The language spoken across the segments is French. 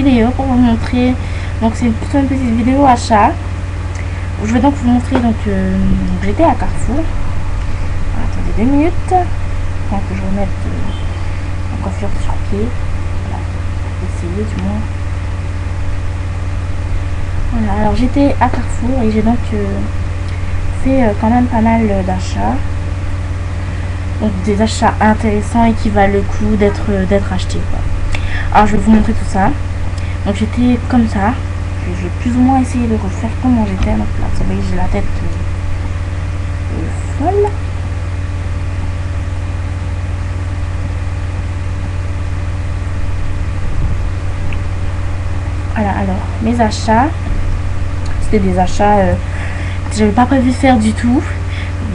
vidéo pour vous montrer. Donc c'est plutôt une petite vidéo achat. Je vais donc vous montrer. Donc j'étais à Carrefour. Attendez 2 minutes. Tant que je remette ma coiffure sur pied. Voilà. Essayer du moins. Voilà. Alors j'étais à Carrefour et j'ai donc fait quand même pas mal d'achats. Donc des achats intéressants et qui valent le coup d'être achetés, quoi. Alors je vais vous montrer tout ça. Donc j'étais comme ça. J'ai plus ou moins essayé de refaire comment j'étais. Donc là vous voyez j'ai la tête folle. Voilà, alors mes achats, c'était des achats que j'avais pas prévu de faire du tout.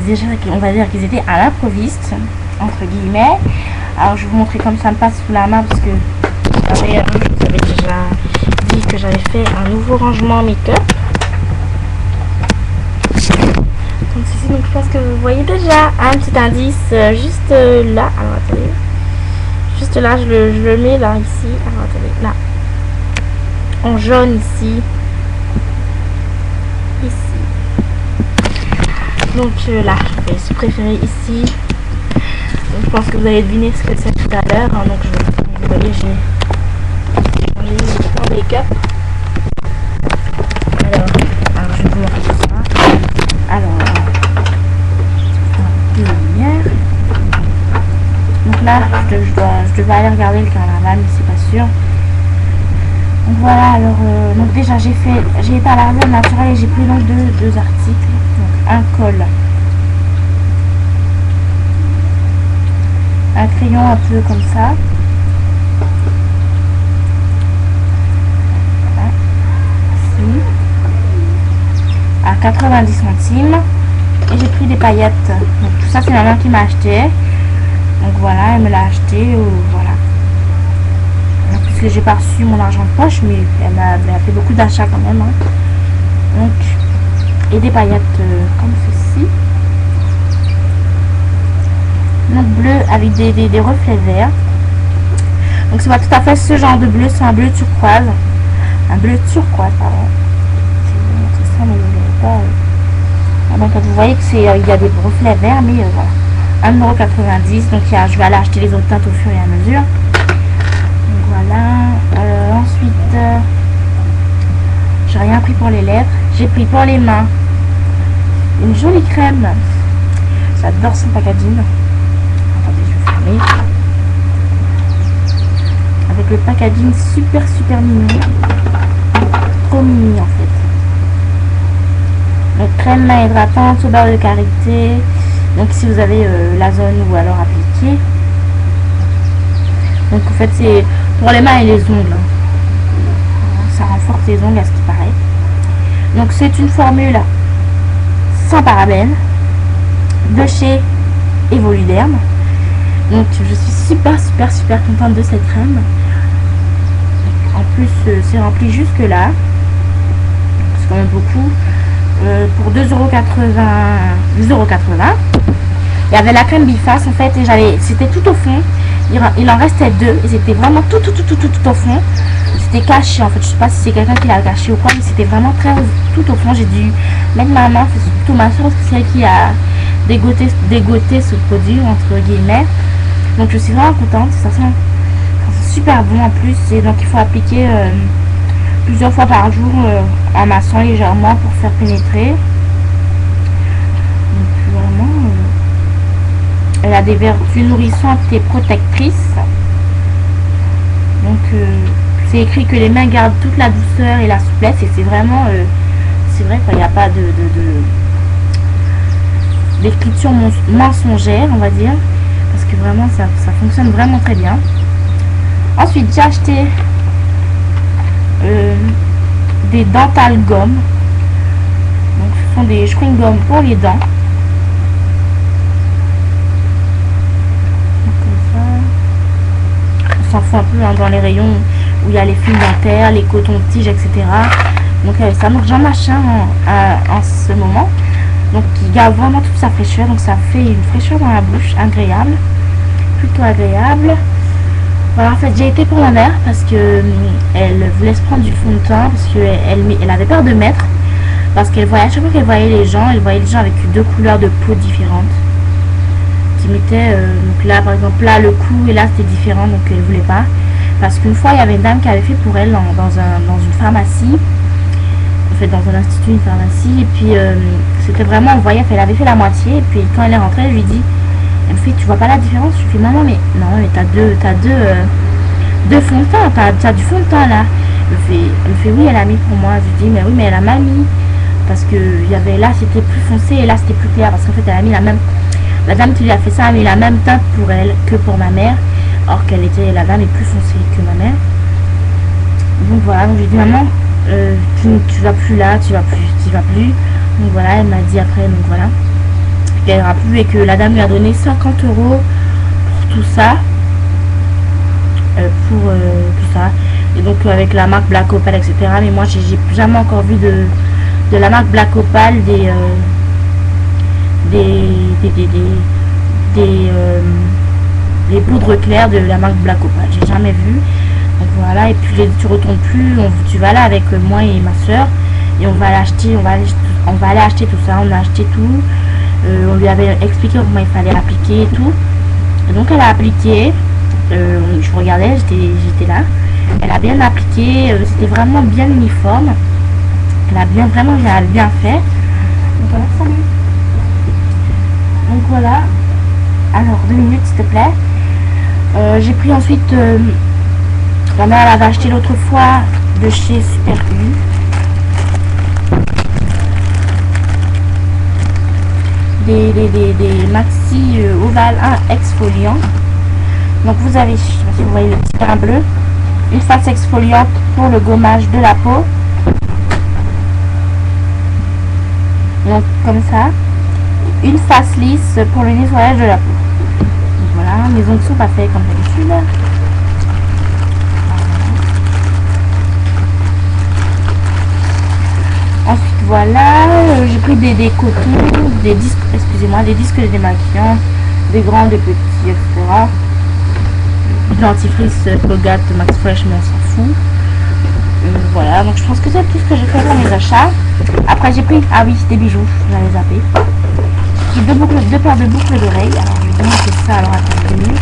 Déjà on va dire qu'ils étaient à l'improviste entre guillemets. Alors je vais vous montrer comme ça me passe sous la main parce que je vous avais déjà dit que j'avais fait un nouveau rangement make-up. Donc ceci, donc je pense que vous voyez déjà un petit indice juste là. Alors attendez, juste là je le mets là ici. Alors attendez, là en jaune ici. Donc là, je vais se préférer ici. Donc, je pense que vous allez deviner ce que c'est tout à l'heure. Hein, donc vous voyez, j'ai changé mon make-up. Alors je vais vous montrer tout ça. Alors, lumière. Donc là, je devais aller regarder le carnaval, mais c'est pas sûr. Donc voilà, alors donc déjà j'ai été à la Rivière Naturelle et j'ai pris donc deux articles. Donc un col, un crayon un peu comme ça, voilà, ici, à 90 centimes, et j'ai pris des paillettes. Donc tout ça c'est ma mère qui m'a acheté. Donc voilà, elle me l'a acheté, voilà. J'ai pas reçu mon argent de poche, mais elle a fait beaucoup d'achats quand même, hein. Donc et des paillettes comme ceci, donc bleu avec des reflets verts. Donc c'est pas tout à fait ce genre de bleu, c'est un bleu turquoise, pardon. C'est ça, mais vous n'avez pas donc vous voyez que c'est il y a des reflets verts, mais voilà, 1,90 €. Donc je vais aller acheter les autres teintes au fur et à mesure. Voilà, ensuite j'ai rien pris pour les lèvres, j'ai pris pour les mains une jolie crème, j'adore son packaging. Attendez, je vais fermer. Avec le packaging super mignon, trop mignon en fait. Donc crème main hydratante au beurre de karité, donc si vous avez la zone ou alors appliquée. Donc en fait c'est pour les mains et les ongles, ça renforce les ongles à ce qui paraît. Donc c'est une formule sans parabènes de chez Evoluderm. Donc je suis super contente de cette crème. En plus c'est rempli jusque là, c'est quand même beaucoup. Pour 2,80 €. Il y avait la crème biface en fait et c'était tout au fond. Il en restait 2 et c'était vraiment tout au fond. C'était caché en fait. Je sais pas si c'est quelqu'un qui l'a caché ou quoi, mais c'était vraiment très tout au fond. J'ai dû mettre ma main, c'est plutôt ma soeur parce que c'est elle qui a dégoté ce produit entre guillemets. Donc je suis vraiment contente. Ça sent super bon en plus. Et donc il faut appliquer plusieurs fois par jour en massant légèrement pour faire pénétrer. Donc vraiment. Elle a des vertus nourrissantes et protectrices. Donc c'est écrit que les mains gardent toute la douceur et la souplesse et c'est vraiment c'est vrai qu'il n'y a pas d'écriture mensongère, on va dire, parce que vraiment ça fonctionne vraiment très bien. Ensuite j'ai acheté des dental gommes. Donc ce sont des chewing gums pour les dents. S'en fout un peu hein, dans les rayons où il y a les fils dentaires, les cotons-tiges, etc. Donc ça, donc j'en achète en ce moment. Donc qui garde vraiment toute sa fraîcheur. Donc ça fait une fraîcheur dans la bouche agréable, plutôt agréable. Voilà, en fait, j'ai été pour ma mère parce que elle voulait se prendre du fond de teint parce elle avait peur de mettre. Parce qu'elle voyait, à chaque fois qu'elle voyait les gens, elle voyait les gens avec deux couleurs de peau différentes. Qui mettaient, donc là, par exemple, là, le cou et là, c'était différent, donc elle voulait pas. Parce qu'une fois, il y avait une dame qui avait fait pour elle dans une pharmacie. En fait, dans un institut, une pharmacie. Et puis, c'était vraiment, on voyait qu'elle avait fait la moitié. Et puis, quand elle est rentrée, elle lui dit, elle me fait, tu vois pas la différence? Je lui fais, maman, mais non, mais t'as deux fonds de teint, t'as du fond de teint là. Elle me fait, oui, elle a mis pour moi. Je lui dis, mais oui, mais elle a mal mis. Parce que il y avait là, c'était plus foncé et là, c'était plus clair. Parce qu'en fait, elle a mis la même. La dame qui lui a fait ça a mis la même teinte pour elle que pour ma mère. Or la dame est plus foncée que ma mère. Donc voilà, donc j'ai dit, maman, tu vas plus là, tu vas plus. Donc voilà, elle m'a dit après, donc voilà. Qu'elle ira plus et que la dame lui a donné 50 € pour tout ça. Pour tout ça. Et donc avec la marque Black Opal, etc. Mais moi, j'ai jamais encore vu de la marque Black Opal les poudres claires de la marque Black Opal. J'ai jamais vu. Donc voilà, et puis tu retournes plus, tu vas là avec moi et ma soeur et on va aller acheter tout ça. On a acheté tout. On lui avait expliqué comment il fallait appliquer et tout. Et donc elle a appliqué. Je regardais, j'étais là. Elle a bien appliqué, c'était vraiment bien uniforme. Elle a vraiment bien fait. Donc voilà, salut. Donc voilà. Alors 2 minutes s'il te plaît. J'ai pris ensuite. Ma mère elle avait acheté l'autre fois de chez Super U. Des maxi ovales 1 exfoliant. Donc vous avez, je sais pas si vous voyez le petit pain bleu, une face exfoliante pour le gommage de la peau. Donc comme ça. Une face lisse pour le nettoyage de la peau. Donc voilà, mes ongles sont pas faits comme d'habitude. Ensuite voilà, j'ai pris des cotons, des disques, des disques démaquillants, des grands, des petits, etc. Du dentifrice Colgate Max Fresh, mais on s'en fout. Voilà, donc je pense que c'est tout ce que j'ai fait pour mes achats. Après j'ai pris, ah oui, des bijoux, j'allais zapper. J'ai deux paires de boucles d'oreilles. Alors je vais démonter ça, alors attends 2 minutes.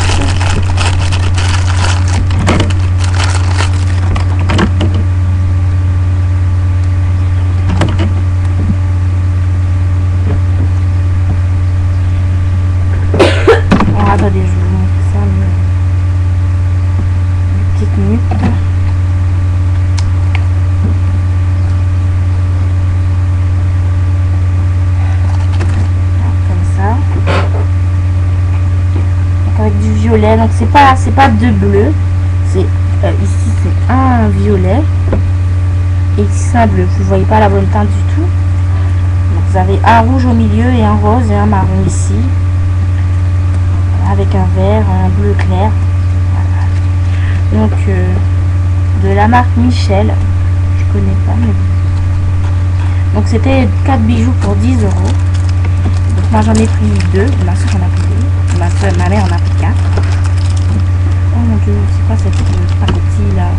Alors attendez, je vous montre ça une petite minute. Violet, donc c'est pas deux bleus, c'est ici c'est un violet et ici c'est un bleu. Vous voyez pas la bonne teinte du tout. Donc vous avez un rouge au milieu et un rose et un marron ici, voilà, avec un vert, un bleu clair. Voilà. Donc de la marque Michel, je connais pas, mais donc c'était 4 bijoux pour 10 €. Donc moi j'en ai pris 2, ma soeur en a pris 2, ma mère en a pris 4. Oh mon dieu, c'est quoi cette pacotille là?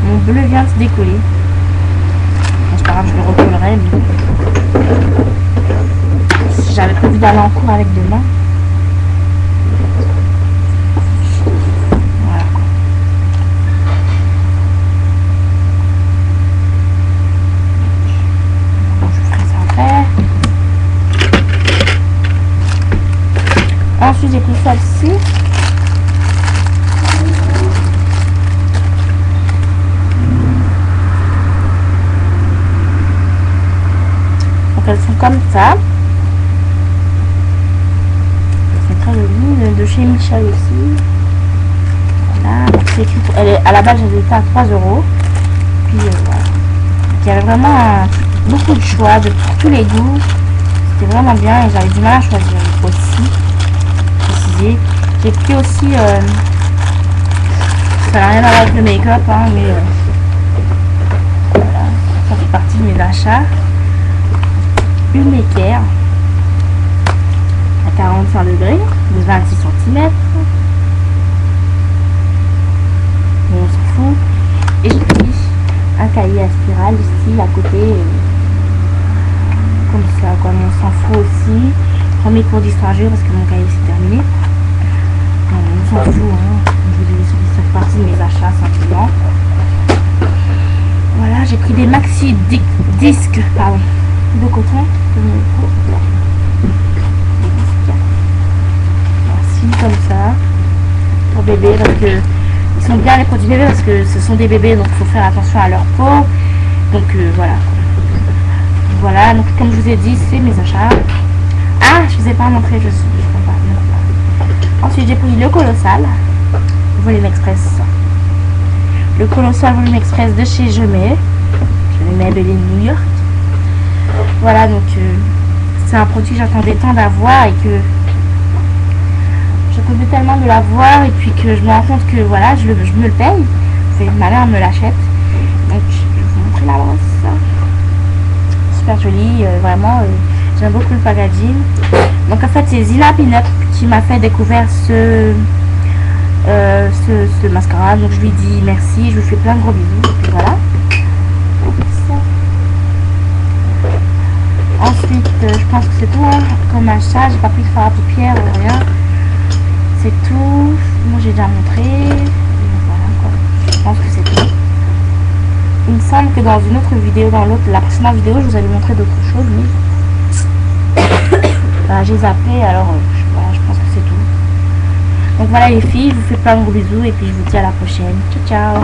Mon bleu vient de se décoller. Bon, c'est pas grave, je le recollerai. Mais j'avais prévu d'aller en cours avec demain. Voilà. Bon, je ferai ça après. Ensuite j'ai pris celle-ci. Donc elles sont comme ça. C'est très joli, de chez Michel aussi. Voilà, donc c'est écrit, à la base j'avais été à 3 €. Puis voilà. Donc, il y avait vraiment beaucoup de choix de tous les goûts. C'était vraiment bien et j'avais du mal à choisir aussi. J'ai pris aussi, ça n'a rien à voir avec le make-up, hein, mais voilà, ça fait partie de mes achats. Une équerre à 45 degrés de 26 cm. aiguille à spirale ici à côté. Comme ça, quoi. Mais on s'en fout aussi. Prends mes cours d'histoire géo parce que mon cahier c'est terminé. On s'en fout, hein. Je vous dis, ça fait partie de mes achats simplement. Voilà, j'ai pris des maxi disques de coton. Voici comme ça pour bébé parce que ils sont bien les produits bébés parce que ce sont des bébés donc il faut faire attention à leur peau. Donc voilà. Voilà, donc comme je vous ai dit, c'est mes achats. Ah, je vous ai pas montré, je suis. Ensuite, j'ai pris le Colossal Volume Express. Le Colossal Volume Express de chez Je mets Maybelline New York. Voilà, donc c'est un produit que j'attendais tant d'avoir et que j'attendais tellement de l'avoir et puis que je me rends compte que voilà, je me le paye. C'est ma mère me l'achète. Donc je vais vous montrer la brosse. Super jolie, vraiment. J'aime beaucoup le packaging. Donc en fait c'est Zilla Pinup qui m'a fait découvrir ce mascara. Donc je lui dis merci, je lui fais plein de gros bisous. Et puis voilà. Ensuite je pense que c'est tout hein, comme achat. J'ai pas pris de fard à paupières ou rien. C'est tout. Moi j'ai déjà montré. Voilà quoi. Je pense que c'est tout. Il me semble que dans une autre vidéo, la précédente vidéo, je vous avais montré d'autres choses, mais voilà, j'ai zappé, alors voilà, je pense que c'est tout. Donc voilà les filles, je vous fais plein de gros bisous et puis je vous dis à la prochaine. Ciao ciao.